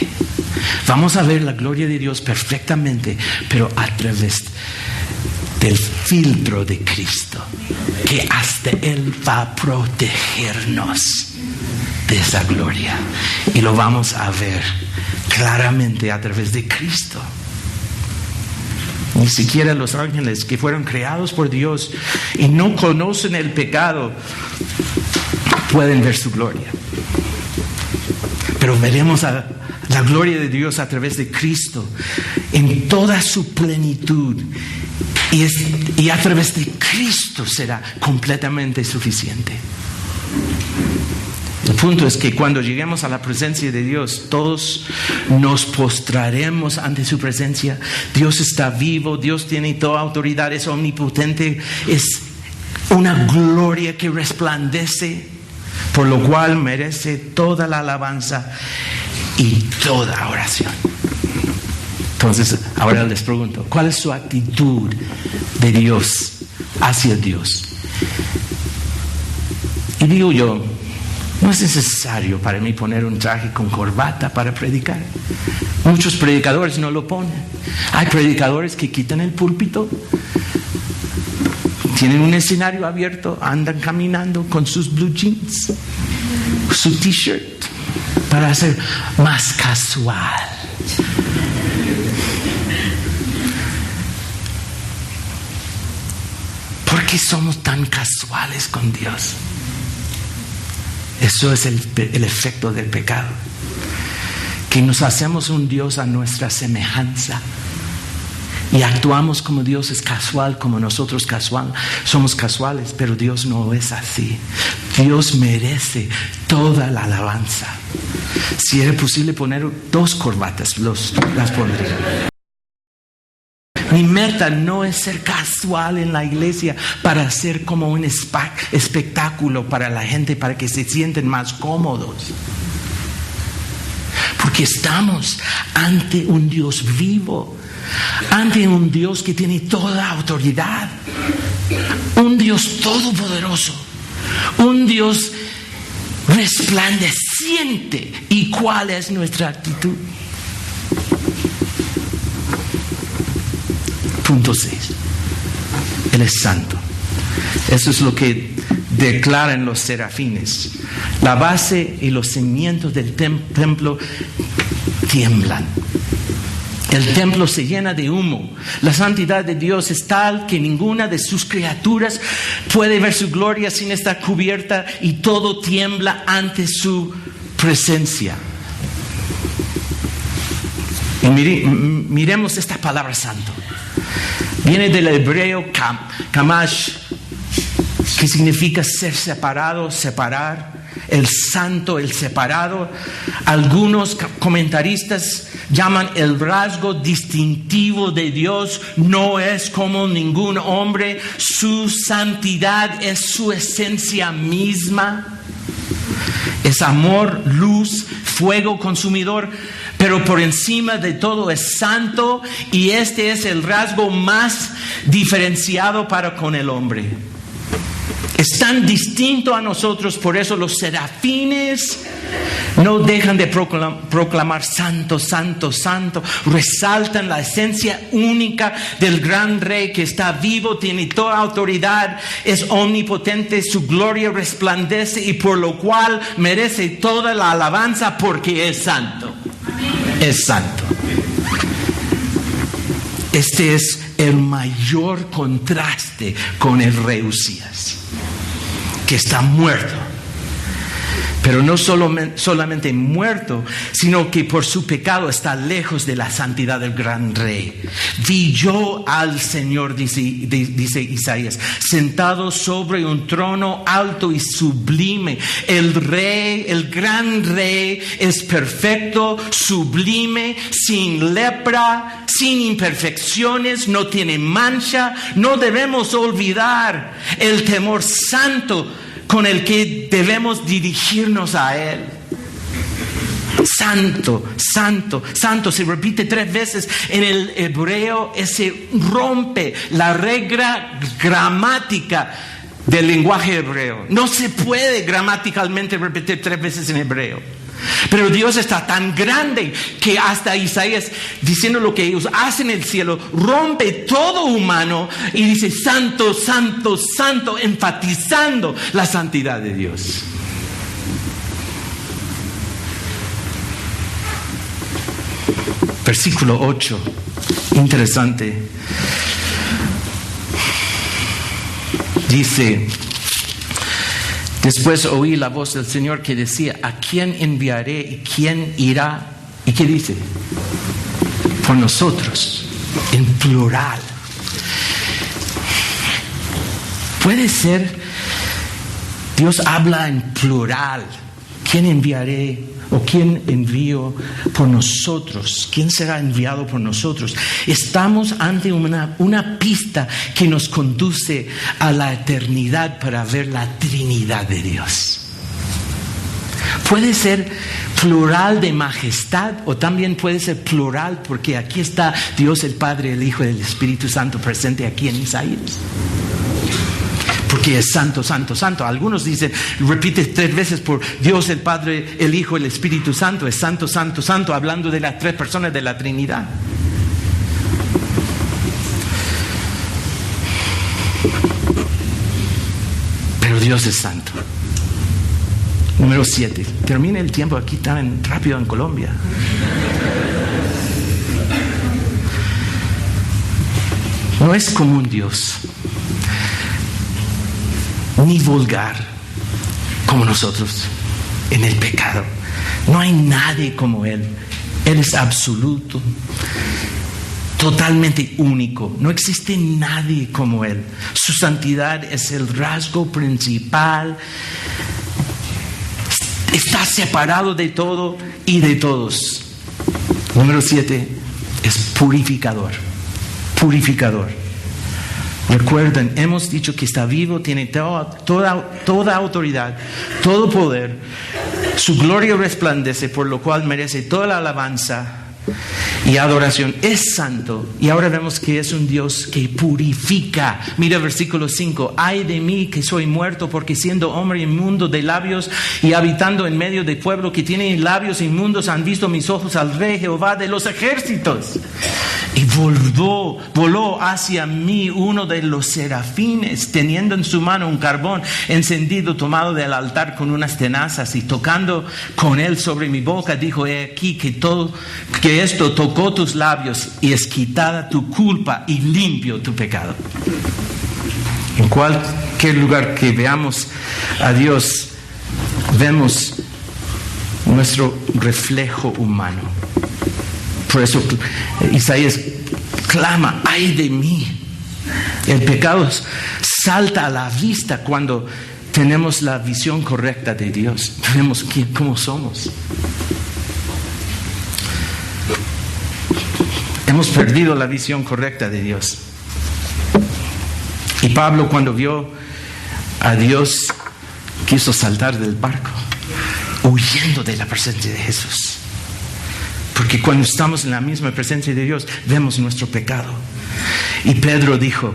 Vamos a ver la gloria de Dios perfectamente, pero a través del filtro de Cristo, que hasta Él va a protegernos de esa gloria, y lo vamos a ver claramente a través de Cristo. Ni siquiera los ángeles, que fueron creados por Dios y no conocen el pecado, pueden ver su gloria. Pero veremos la gloria de Dios a través de Cristo en toda su plenitud. Y a través de Cristo será completamente suficiente. El punto es que cuando lleguemos a la presencia de Dios, todos nos postraremos ante su presencia. Dios está vivo, Dios tiene toda autoridad, es omnipotente, es una gloria que resplandece, por lo cual merece toda la alabanza y toda oración. Entonces, ahora les pregunto, ¿cuál es su actitud de Dios hacia Dios? Y digo yo, no es necesario para mí poner un traje con corbata para predicar. Muchos predicadores no lo ponen. Hay predicadores que quitan el púlpito, tienen un escenario abierto, andan caminando con sus blue jeans, su t-shirt, para hacer más casual. ¿Por qué somos tan casuales con Dios? Eso es el efecto del pecado, que nos hacemos un Dios a nuestra semejanza y actuamos como Dios es casual, como nosotros somos casuales, pero Dios no es así. Dios merece toda la alabanza. Si era posible poner 2 corbatas, las pondría. Mi meta no es ser casual en la iglesia para hacer como un espectáculo para la gente, para que se sienten más cómodos. Porque estamos ante un Dios vivo, ante un Dios que tiene toda autoridad, un Dios todopoderoso, un Dios resplandeciente. ¿Y cuál es nuestra actitud? Punto 6. Él es santo. Eso es lo que declaran los serafines. La base y los cimientos del templo tiemblan. El templo se llena de humo. La santidad de Dios es tal que ninguna de sus criaturas puede ver su gloria sin estar cubierta, y todo tiembla ante su presencia. Y miremos esta palabra santo. Viene del hebreo kamash, que significa ser separado, separar. El santo, el separado. Algunos comentaristas llaman el rasgo distintivo de Dios. No es como ningún hombre. Su santidad es su esencia misma. Es amor, luz, fuego consumidor. Pero por encima de todo es santo, y este es el rasgo más diferenciado para con el hombre. Es tan distinto a nosotros, por eso los serafines no dejan de proclamar santo, santo, santo. Resaltan la esencia única del gran Rey que está vivo, tiene toda autoridad, es omnipotente, su gloria resplandece, y por lo cual merece toda la alabanza, porque es santo. Es santo. Este es el mayor contraste con el rey Usías, que está muerto. Pero no solamente muerto, sino que por su pecado está lejos de la santidad del gran rey. Vi yo al Señor, dice Isaías, sentado sobre un trono alto y sublime. El rey, el gran rey, es perfecto, sublime, sin lepra, sin imperfecciones, no tiene mancha. No debemos olvidar el temor santo con el que debemos dirigirnos a Él. Santo, santo, santo. Se repite 3 veces en el hebreo. Se rompe la regla gramática del lenguaje hebreo. No se puede gramaticalmente repetir 3 veces en hebreo. Pero Dios está tan grande que hasta Isaías, diciendo lo que ellos hacen en el cielo, rompe todo humano y dice santo, santo, santo, enfatizando la santidad de Dios. Versículo 8, interesante. Dice: después oí la voz del Señor que decía: ¿a quién enviaré y quién irá? ¿Y qué dice? Por nosotros, en plural. Puede ser, Dios habla en plural. ¿Quién enviaré o quién envío por nosotros? ¿Quién será enviado por nosotros? Estamos ante una pista que nos conduce a la eternidad para ver la Trinidad de Dios. Puede ser plural de majestad, o también puede ser plural porque aquí está Dios el Padre, el Hijo y el Espíritu Santo presente aquí en Isaías. Porque es santo, santo, santo. Algunos dicen, repite 3 veces por Dios el Padre, el Hijo, el Espíritu Santo. Es santo, santo, santo, hablando de las 3 personas de la Trinidad. Pero Dios es santo. Número 7. Termina el tiempo aquí tan rápido en Colombia. No es como un Dios, ni vulgar como nosotros en el pecado. No hay nadie como Él. Él es absoluto, totalmente único. No existe nadie como Él. Su santidad es el rasgo principal. Está separado de todo y de todos. Número 7 es purificador. Purificador. Recuerden, hemos dicho que está vivo, tiene toda autoridad, todo poder. Su gloria resplandece, por lo cual merece toda la alabanza. y adoración. Es santo. Y ahora vemos que es un Dios que purifica. Mira versículo 5. Ay de mí que soy muerto, porque siendo hombre inmundo de labios y habitando en medio de pueblo que tiene labios inmundos, han visto mis ojos al Rey Jehová de los ejércitos. Y voló hacia mí uno de los serafines, teniendo en su mano un carbón encendido tomado del altar con unas tenazas, y tocando con él sobre mi boca, dijo: he aquí que esto tocó tus labios, y es quitada tu culpa y limpio tu pecado. En cualquier lugar que veamos a Dios, vemos nuestro reflejo humano. Por eso Isaías clama: ay de mí. El pecado salta a la vista cuando tenemos la visión correcta de Dios. Vemos cómo somos. Hemos perdido la visión correcta de Dios. Y Pablo, cuando vio a Dios, quiso saltar del barco, huyendo de la presencia de Jesús. Porque cuando estamos en la misma presencia de Dios, vemos nuestro pecado. Y Pedro dijo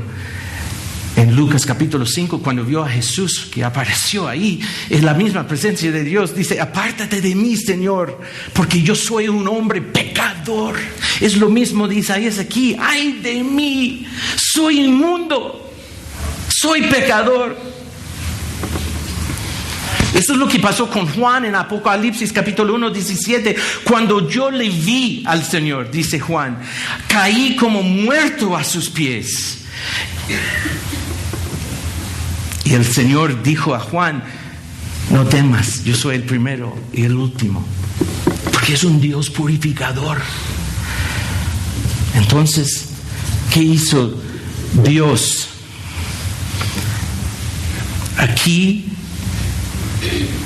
en Lucas capítulo 5, cuando vio a Jesús que apareció ahí en la misma presencia de Dios, dice: apártate de mí, Señor, porque yo soy un hombre pecador. Es lo mismo de Isaías aquí: ay de mí, soy inmundo, soy pecador. Eso es lo que pasó con Juan en Apocalipsis capítulo 1, 17. Cuando yo le vi al Señor, dice Juan, caí como muerto a sus pies. Y el Señor dijo a Juan: no temas, yo soy el primero y el último. Porque es un Dios purificador. Entonces, ¿qué hizo Dios? Aquí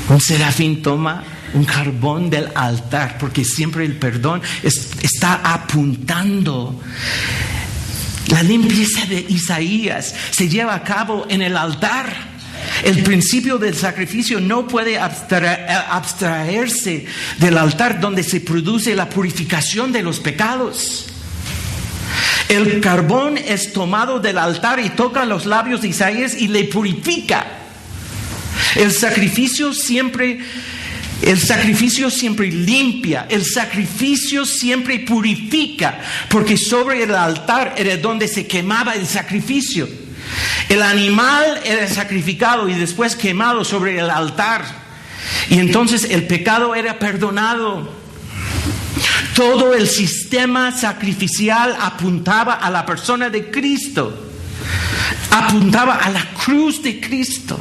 un serafín toma un carbón del altar, porque siempre el perdón está apuntando. La limpieza de Isaías se lleva a cabo en el altar. El principio del sacrificio no puede abstraerse del altar, donde se produce la purificación de los pecados. El carbón es tomado del altar y toca los labios de Isaías y le purifica. El sacrificio siempre limpia, el sacrificio siempre purifica, porque sobre el altar era donde se quemaba el sacrificio. El animal era sacrificado y después quemado sobre el altar, y entonces el pecado era perdonado. Todo el sistema sacrificial apuntaba a la persona de Cristo, apuntaba a la cruz de Cristo.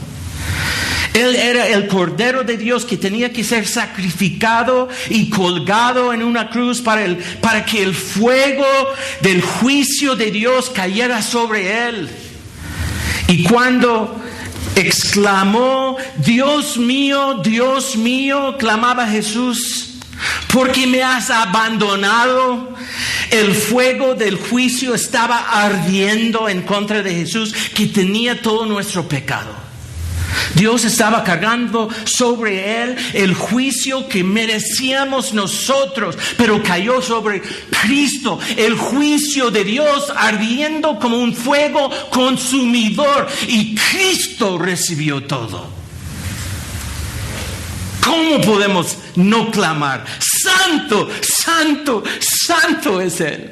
Él era el Cordero de Dios que tenía que ser sacrificado y colgado en una cruz para que el fuego del juicio de Dios cayera sobre él. Y cuando exclamó: Dios mío, clamaba Jesús, ¿por qué me has abandonado? El fuego del juicio estaba ardiendo en contra de Jesús, que tenía todo nuestro pecado. Dios estaba cargando sobre él el juicio que merecíamos nosotros, pero cayó sobre Cristo, el juicio de Dios ardiendo como un fuego consumidor, y Cristo recibió todo. ¿Cómo podemos no clamar? Santo, santo, santo es Él.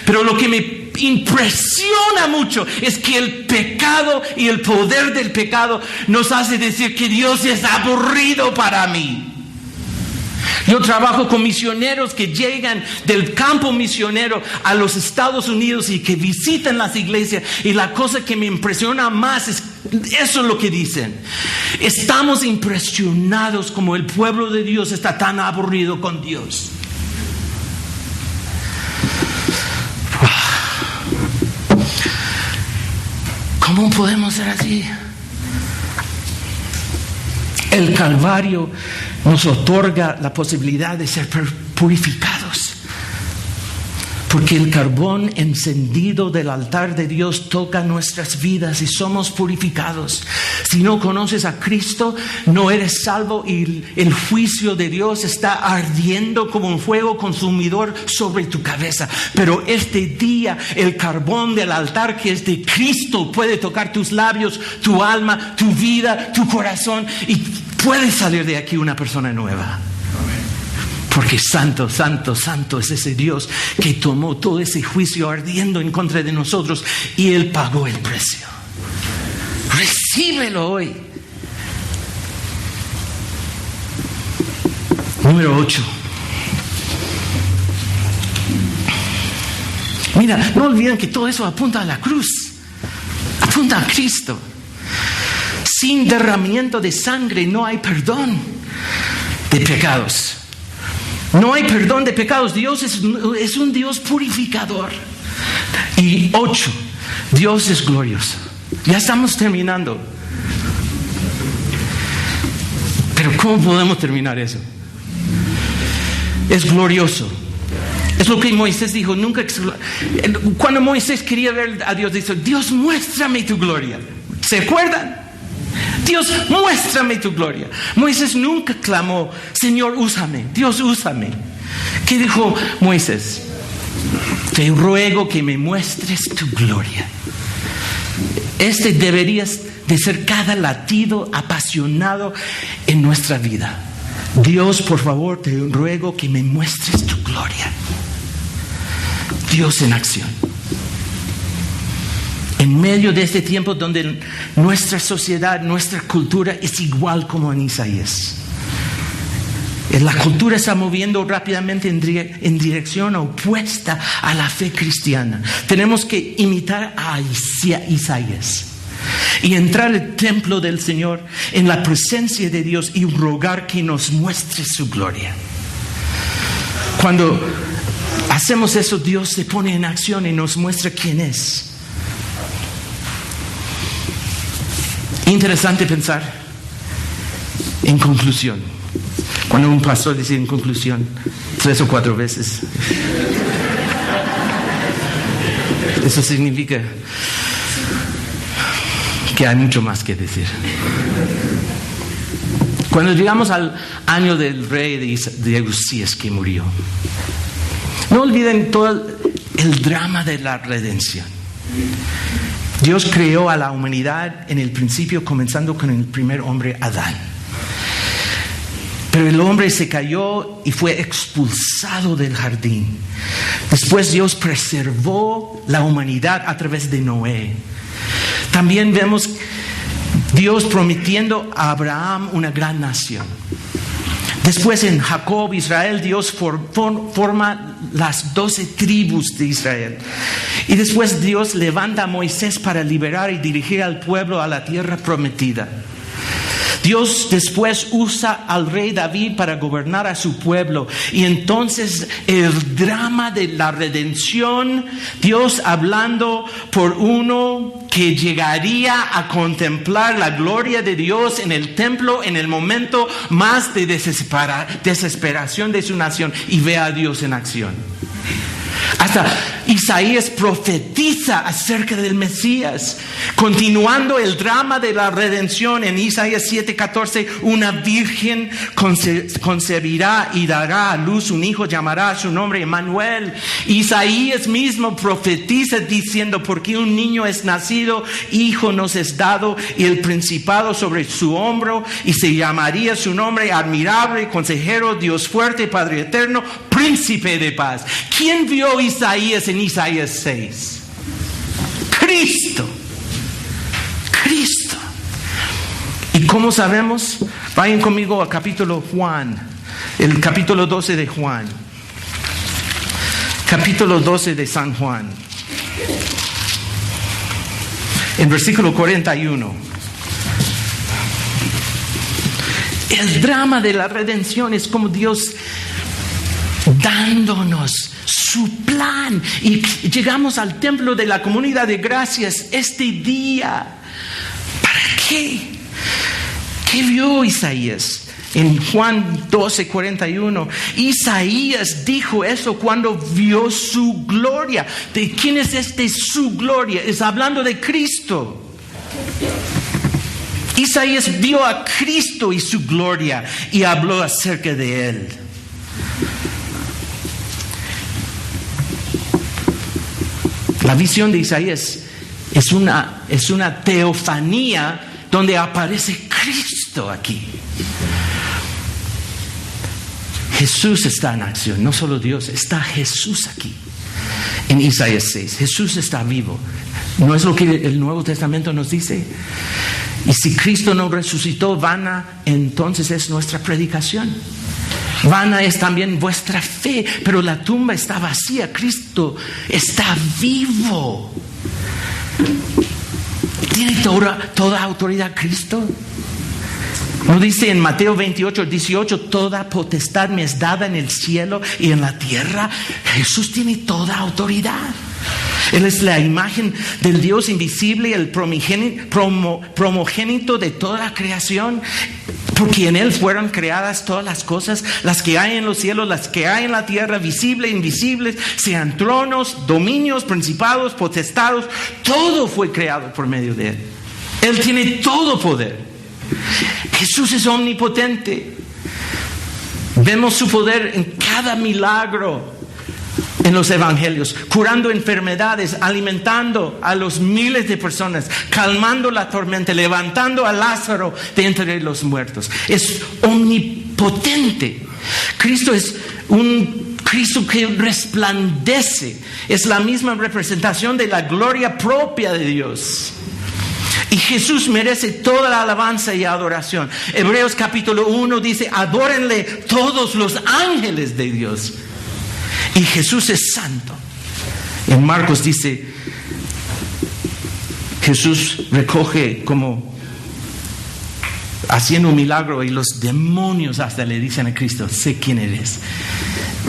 Pero lo que me impresiona mucho es que el pecado y el poder del pecado nos hace decir que Dios es aburrido para mí. Yo trabajo con misioneros que llegan del campo misionero a los Estados Unidos y que visitan las iglesias, y la cosa que me impresiona más es eso, es lo que dicen: estamos impresionados como el pueblo de Dios está tan aburrido con Dios. ¿Cómo podemos ser así? El Calvario nos otorga la posibilidad de ser purificados. Porque el carbón encendido del altar de Dios toca nuestras vidas y somos purificados. Si no conoces a Cristo, no eres salvo y el juicio de Dios está ardiendo como un fuego consumidor sobre tu cabeza. Pero este día el carbón del altar que es de Cristo puede tocar tus labios, tu alma, tu vida, tu corazón y puede salir de aquí una persona nueva. Porque santo, santo, santo es ese Dios que tomó todo ese juicio ardiendo en contra de nosotros y Él pagó el precio. Recíbelo hoy. Número 8. Mira, no olviden que todo eso apunta a la cruz. Apunta a Cristo. Sin derramamiento de sangre no hay perdón de pecados. No hay perdón de pecados. Dios es un Dios purificador. Y 8, Dios es glorioso. Ya estamos terminando. Pero ¿cómo podemos terminar eso? Es glorioso. Es lo que Moisés dijo. Cuando Moisés quería ver a Dios, dijo: Dios, muéstrame tu gloria. ¿Se acuerdan? Dios, muéstrame tu gloria. Moisés nunca clamó: Señor, úsame, Dios, úsame. ¿Qué dijo Moisés? Te ruego que me muestres tu gloria. Este deberías de ser cada latido apasionado en nuestra vida. Dios, por favor, te ruego que me muestres tu gloria. Dios en acción. En medio de este tiempo donde nuestra sociedad, nuestra cultura es igual como en Isaías. La cultura está moviendo rápidamente en dirección opuesta a la fe cristiana. Tenemos que imitar a Isaías y entrar al templo del Señor en la presencia de Dios y rogar que nos muestre su gloria. Cuando hacemos eso, Dios se pone en acción y nos muestra quién es. Interesante pensar en conclusión. Cuando un pastor dice en conclusión 3 o 4 veces, eso significa que hay mucho más que decir. Cuando llegamos al año del rey de Usías que murió, no olviden todo el drama de la redención. Dios creó a la humanidad en el principio, comenzando con el primer hombre, Adán. Pero el hombre se cayó y fue expulsado del jardín. Después Dios preservó la humanidad a través de Noé. También vemos Dios prometiendo a Abraham una gran nación. Después en Jacob, Israel, Dios forma las 12 tribus de Israel. Y después Dios levanta a Moisés para liberar y dirigir al pueblo a la tierra prometida. Dios después usa al rey David para gobernar a su pueblo. Y entonces el drama de la redención, Dios hablando por uno que llegaría a contemplar la gloria de Dios en el templo en el momento más de desesperación de su nación y ve a Dios en acción. Hasta Isaías profetiza acerca del Mesías, continuando el drama de la redención. En Isaías 7:14, una virgen concebirá y dará a luz un hijo, llamará su nombre Emmanuel. Isaías mismo profetiza diciendo: porque un niño es nacido, hijo nos es dado, y el principado sobre su hombro, y se llamaría su nombre admirable, consejero, Dios fuerte, Padre eterno, príncipe de paz. ¿Quién vio Isaías en Isaías 6? Cristo. Cristo. ¿Y cómo sabemos? Vayan conmigo al capítulo Juan, el capítulo 12 de Juan. Capítulo 12 de San Juan. En versículo 41. El drama de la redención es como Dios dándonos su plan. Y llegamos al templo de la comunidad de gracias este día. ¿Para qué? ¿Qué vio Isaías? En Juan 12:41, Isaías dijo eso cuando vio su gloria. ¿De quién es su gloria? Es hablando de Cristo. Isaías vio a Cristo y su gloria y habló acerca de Él. La visión de Isaías es una teofanía donde aparece Cristo aquí. Jesús está en acción, no solo Dios, está Jesús aquí. En Isaías 6, Jesús está vivo. ¿No es lo que el Nuevo Testamento nos dice? Y si Cristo no resucitó, vana entonces es nuestra predicación. Vana es también vuestra fe, pero la tumba está vacía. Cristo está vivo. ¿Tiene toda autoridad Cristo? ¿No dice en Mateo 28:18, toda potestad me es dada en el cielo y en la tierra? Jesús tiene toda autoridad. Él es la imagen del Dios invisible, el primogénito de toda la creación, porque en Él fueron creadas todas las cosas, las que hay en los cielos, las que hay en la tierra, visibles e invisibles, sean tronos, dominios, principados, potestados, todo fue creado por medio de Él. Él tiene todo poder. Jesús es omnipotente. Vemos su poder en cada milagro en los evangelios, curando enfermedades, alimentando a los miles de personas, calmando la tormenta, levantando a Lázaro de entre los muertos. Es omnipotente. Cristo es un Cristo que resplandece. Es la misma representación de la gloria propia de Dios. Y Jesús merece toda la alabanza y adoración. Hebreos capítulo 1 dice, adórenle todos los ángeles de Dios. Y Jesús es santo. En Marcos dice, Jesús recoge como haciendo un milagro y los demonios hasta le dicen a Cristo, sé quién eres,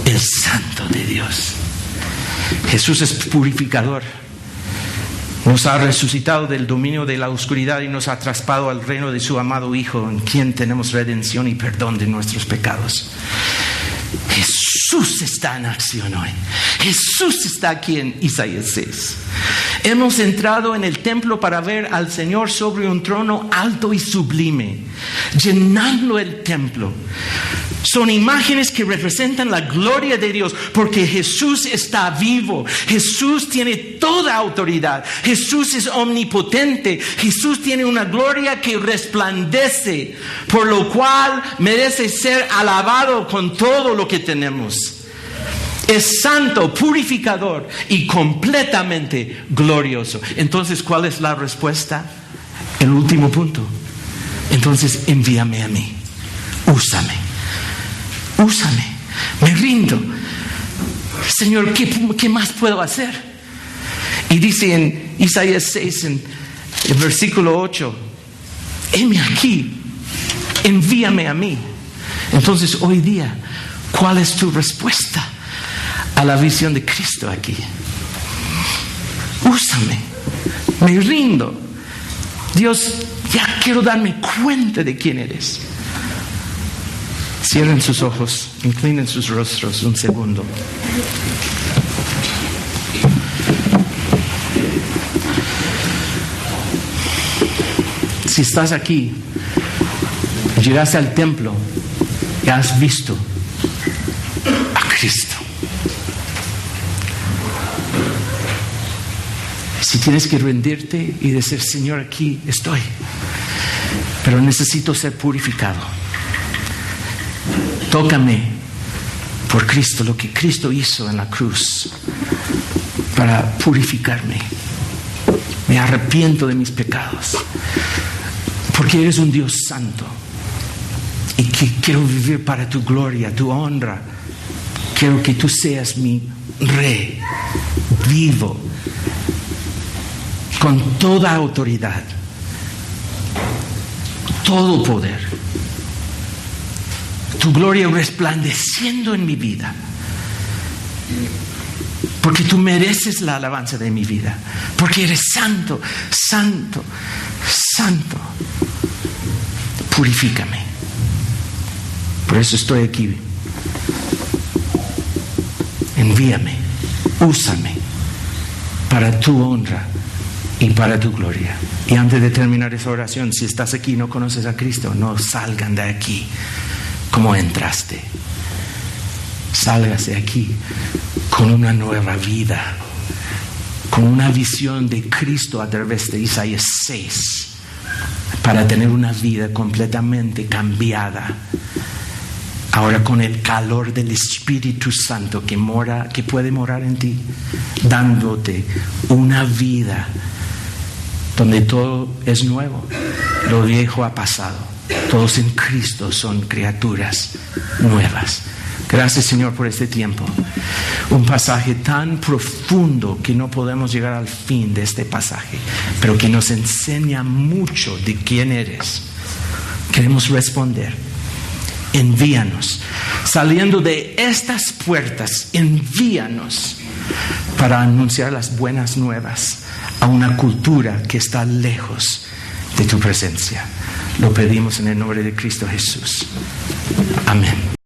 el santo de Dios. Jesús es purificador. Nos ha resucitado del dominio de la oscuridad y nos ha traspado al reino de su amado Hijo, en quien tenemos redención y perdón de nuestros pecados. Jesús está en acción hoy. Jesús está aquí en Isaías 6. Hemos entrado en el templo para ver al Señor sobre un trono alto y sublime, llenando el templo. Son imágenes que representan la gloria de Dios, porque Jesús está vivo. Jesús tiene toda autoridad. Jesús es omnipotente. Jesús tiene una gloria que resplandece, por lo cual merece ser alabado con todo lo que tenemos. Es santo, purificador y completamente glorioso. Entonces, ¿cuál es la respuesta? El último punto. Entonces, envíame a mí. Úsame. Úsame, me rindo. Señor, ¿qué más puedo hacer? Y dice en Isaías 6, en el versículo 8, heme aquí, envíame a mí. Entonces hoy día, ¿cuál es tu respuesta a la visión de Cristo aquí? Úsame, me rindo. Dios, ya quiero darme cuenta de quién eres. Cierren sus ojos, inclinen sus rostros un segundo. Si estás aquí, llegaste al templo y has visto a Cristo. Si tienes que rendirte y decir, Señor, aquí estoy, pero necesito ser purificado. Tócame por Cristo, lo que Cristo hizo en la cruz para purificarme. Me arrepiento de mis pecados, porque eres un Dios santo y que quiero vivir para tu gloria, tu honra. Quiero que tú seas mi Rey, vivo, con toda autoridad, todo poder. Tu gloria resplandeciendo en mi vida, porque tú mereces la alabanza de mi vida, porque eres santo, santo, santo. Purifícame, Por eso estoy aquí. Envíame, úsame para tu honra y para tu gloria. Y antes de terminar esa oración, si estás aquí y no conoces a Cristo, no salgan de aquí como entraste. Sálgase aquí con una nueva vida, con una visión de Cristo a través de Isaías 6, para tener una vida completamente cambiada. Ahora con el calor del Espíritu Santo que puede morar en ti, dándote una vida donde todo es nuevo, lo viejo ha pasado, todos en Cristo son criaturas nuevas. Gracias, Señor, por este tiempo. Un pasaje tan profundo que no podemos llegar al fin de este pasaje, pero que nos enseña mucho de quién eres. Queremos responder. Envíanos. Saliendo de estas puertas, envíanos para anunciar las buenas nuevas a una cultura que está lejos de tu presencia. Lo pedimos en el nombre de Cristo Jesús. Amén.